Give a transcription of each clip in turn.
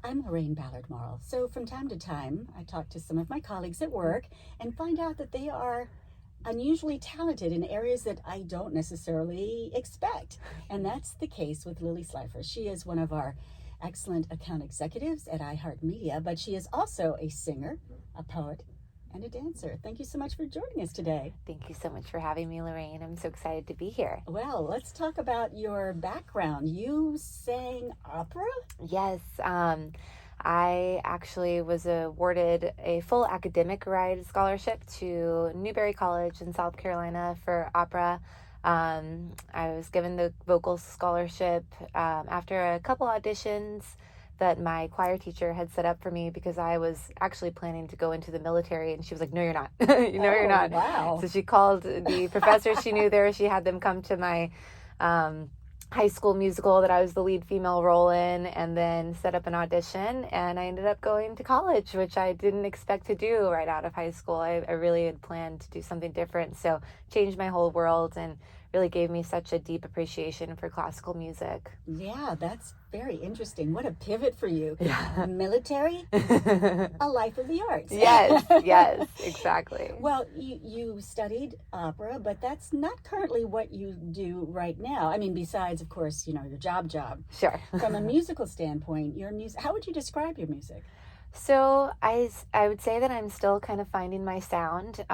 I'm Loraine Ballard Morrill. So from time to time, I talk to some of my colleagues at work and find out that they are unusually talented in areas that I don't necessarily expect. And that's the case with Lily Slifer. She is one of our excellent account executives at iHeartMedia, but she is also a singer, a poet, and a dancer. Thank you so much for joining us today. Thank you so much for having me, Loraine. I'm so excited to be here. Well, let's talk about your background. You sang opera? Yes, I actually was awarded a full academic ride scholarship to Newberry College in South Carolina for opera. I was given the vocal scholarship after a couple auditions that my choir teacher had set up for me because I was actually planning to go into the military, and she was like, "No, you're not. You're not." Wow. So she called the professors she knew there. She had them come to my high school musical that I was the lead female role in, and then set up an audition, and I ended up going to college, which I didn't expect to do right out of high school. I really had planned to do something different, so changed my whole world and really gave me such a deep appreciation for classical music. Yeah, that's very interesting. What a pivot for you. Yeah. Military, a life of the arts. Yes, exactly. Well, you studied opera, but that's not currently what you do right now. I mean, besides, of course, your job. Sure. From a musical standpoint, your music, how would you describe your music? So I would say that I'm still kind of finding my sound.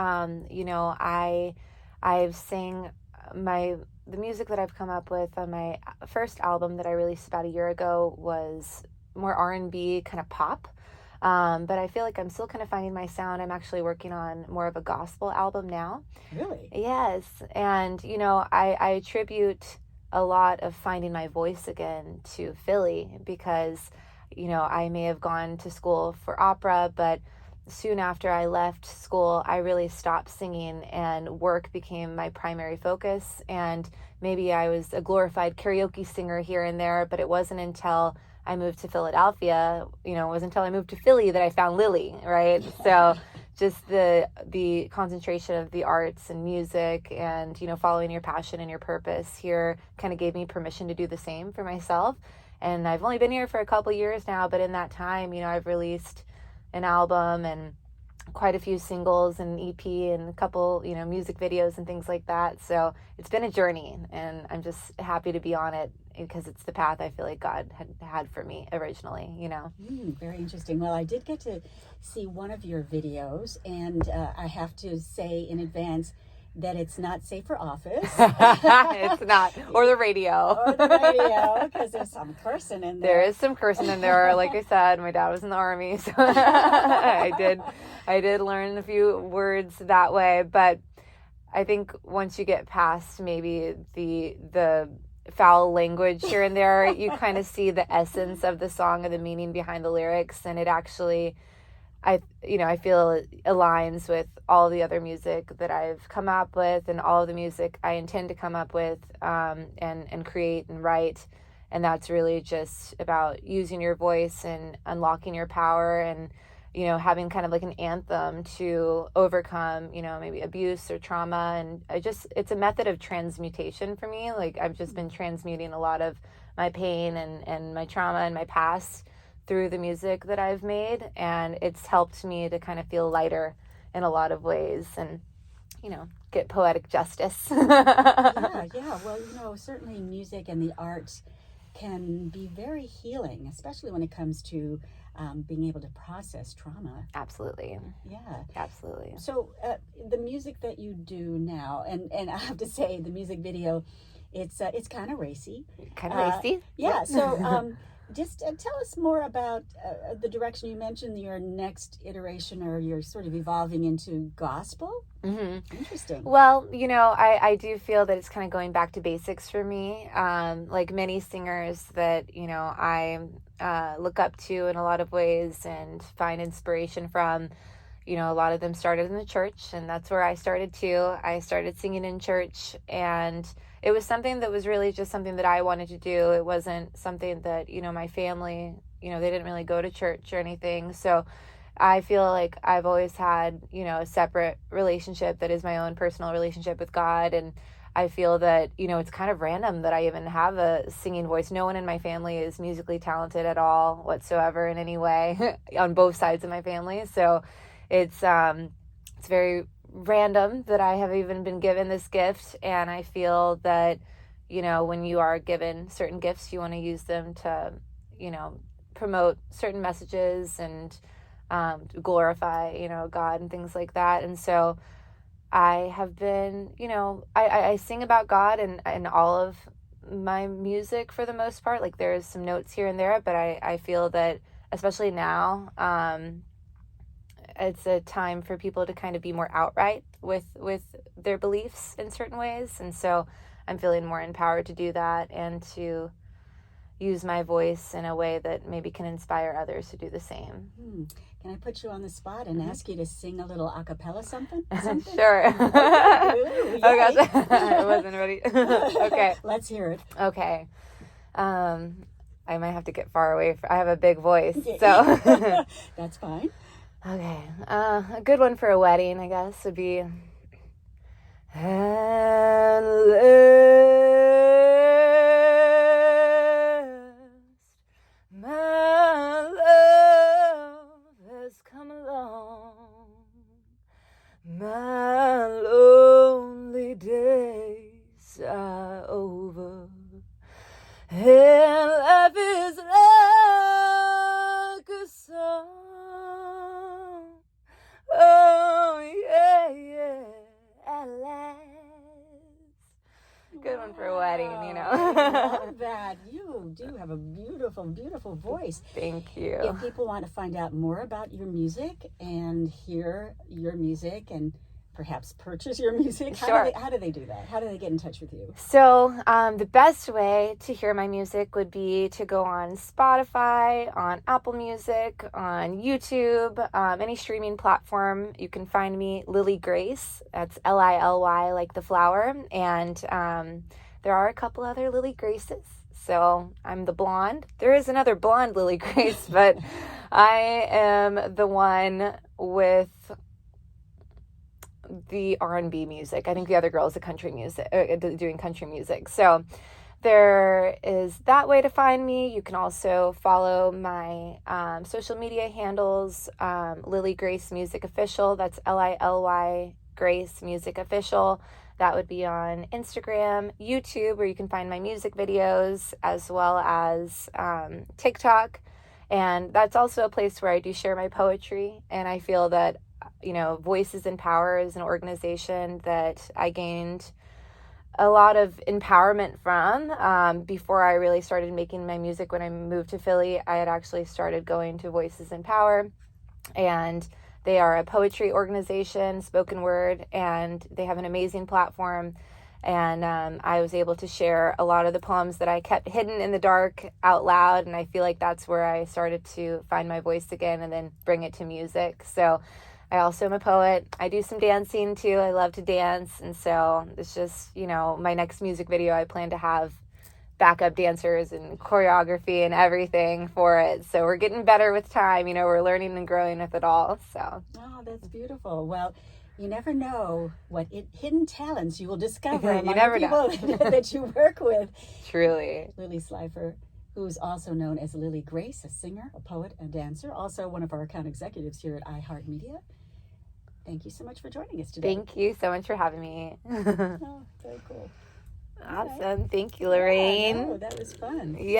I've sang the music that I've come up with on my first album that I released about a year ago was more R&B, kind of pop. But I feel like I'm still kind of finding my sound. I'm actually working on more of a gospel album now. Really? Yes. And, I attribute a lot of finding my voice again to Philly because, I may have gone to school for opera, but soon after I left school, I really stopped singing and work became my primary focus. And maybe I was a glorified karaoke singer here and there, but it wasn't until I moved to Philadelphia, it wasn't until I moved to Philly that I found Lily, right? So just the concentration of the arts and music and, following your passion and your purpose here kind of gave me permission to do the same for myself. And I've only been here for a couple years now, but in that time, I've released an album and quite a few singles and EP and a couple, music videos and things like that. So it's been a journey, and I'm just happy to be on it because it's the path I feel like God had for me originally, Very interesting. Well, I did get to see one of your videos, and I have to say in advance that it's not safe for office. It's not. Or the radio. Because there's some cursing in there. There is some cursing in there. Like I said, my dad was in the Army, so I did learn a few words that way. But I think once you get past maybe the foul language here and there, you kind of see the essence of the song and the meaning behind the lyrics, and it actually, I feel it aligns with all the other music that I've come up with and all of the music I intend to come up with and create and write. And that's really just about using your voice and unlocking your power and, having kind of like an anthem to overcome, maybe abuse or trauma. And it's a method of transmutation for me. Like I've just been transmuting a lot of my pain and my trauma and my past through the music that I've made, and it's helped me to kind of feel lighter in a lot of ways and, get poetic justice. Yeah. Well, certainly music and the arts can be very healing, especially when it comes to being able to process trauma. Absolutely. Yeah. Absolutely. So the music that you do now, and I have to say the music video, it's kind of racy. Kind of racy? Yeah. So just tell us more about the direction you mentioned, your next iteration, or you're sort of evolving into gospel. Mm-hmm. Interesting. Well, I do feel that it's kind of going back to basics for me. Like many singers that, I look up to in a lot of ways and find inspiration from, a lot of them started in the church, and that's where I started too. I started singing in church, and it was something that was really just something that I wanted to do. It wasn't something that, my family, they didn't really go to church or anything. So I feel like I've always had, a separate relationship that is my own personal relationship with God. And I feel that, it's kind of random that I even have a singing voice. No one in my family is musically talented at all whatsoever in any way on both sides of my family. So it's very random that I have even been given this gift. And I feel that, when you are given certain gifts, you want to use them to, promote certain messages and glorify, God and things like that. And so I have been, I sing about God in all of my music for the most part. Like there's some notes here and there, but I feel that especially now, it's a time for people to kind of be more outright with their beliefs in certain ways. And so I'm feeling more empowered to do that and to use my voice in a way that maybe can inspire others to do the same. Can I put you on the spot and ask you to sing a little a cappella something? Sure. Ooh, Oh gosh, I wasn't ready. Okay. Let's hear it. Okay. I might have to get far away. I have a big voice, so. That's fine. Okay. A good one for a wedding, I guess, would be. My love has come along. My lonely days are over. And life is like a song. Oh, yeah, at last. Good one for a wedding, I love that. You do have a beautiful, beautiful voice. Thank you. If people want to find out more about your music and hear your music and perhaps purchase your music, Sure. How do they do that? How do they get in touch with you? So the best way to hear my music would be to go on Spotify, on Apple Music, on YouTube, any streaming platform. You can find me Lily Grace. That's Lily like the flower. And there are a couple other Lily Graces. So I'm the blonde. There is another blonde Lily Grace, but I am the one with the R&B music. I think the other girl is doing country music. So there is that way to find me. You can also follow my social media handles, Lily Grace Music Official. That's Lily Grace Music Official. That would be on Instagram, YouTube, where you can find my music videos, as well as TikTok. And that's also a place where I do share my poetry. And I feel that Voices in Power is an organization that I gained a lot of empowerment from. Before I really started making my music when I moved to Philly, I had actually started going to Voices in Power, and they are a poetry organization, spoken word, and they have an amazing platform. And I was able to share a lot of the poems that I kept hidden in the dark out loud, and I feel like that's where I started to find my voice again and then bring it to music. So I also am a poet. I do some dancing too. I love to dance. And so it's just, my next music video, I plan to have backup dancers and choreography and everything for it. So we're getting better with time. We're learning and growing with it all. So. Oh, that's beautiful. Well, you never know what hidden talents you will discover You among never the people that you work with. Truly. Lily Slifer, who's also known as Lily Grace, a singer, a poet, a dancer, also one of our account executives here at iHeartMedia. Thank you so much for joining us today. Thank you so much for having me. Oh, very cool. Awesome. Thank you, Lorraine. Yeah, no, that was fun. Yeah.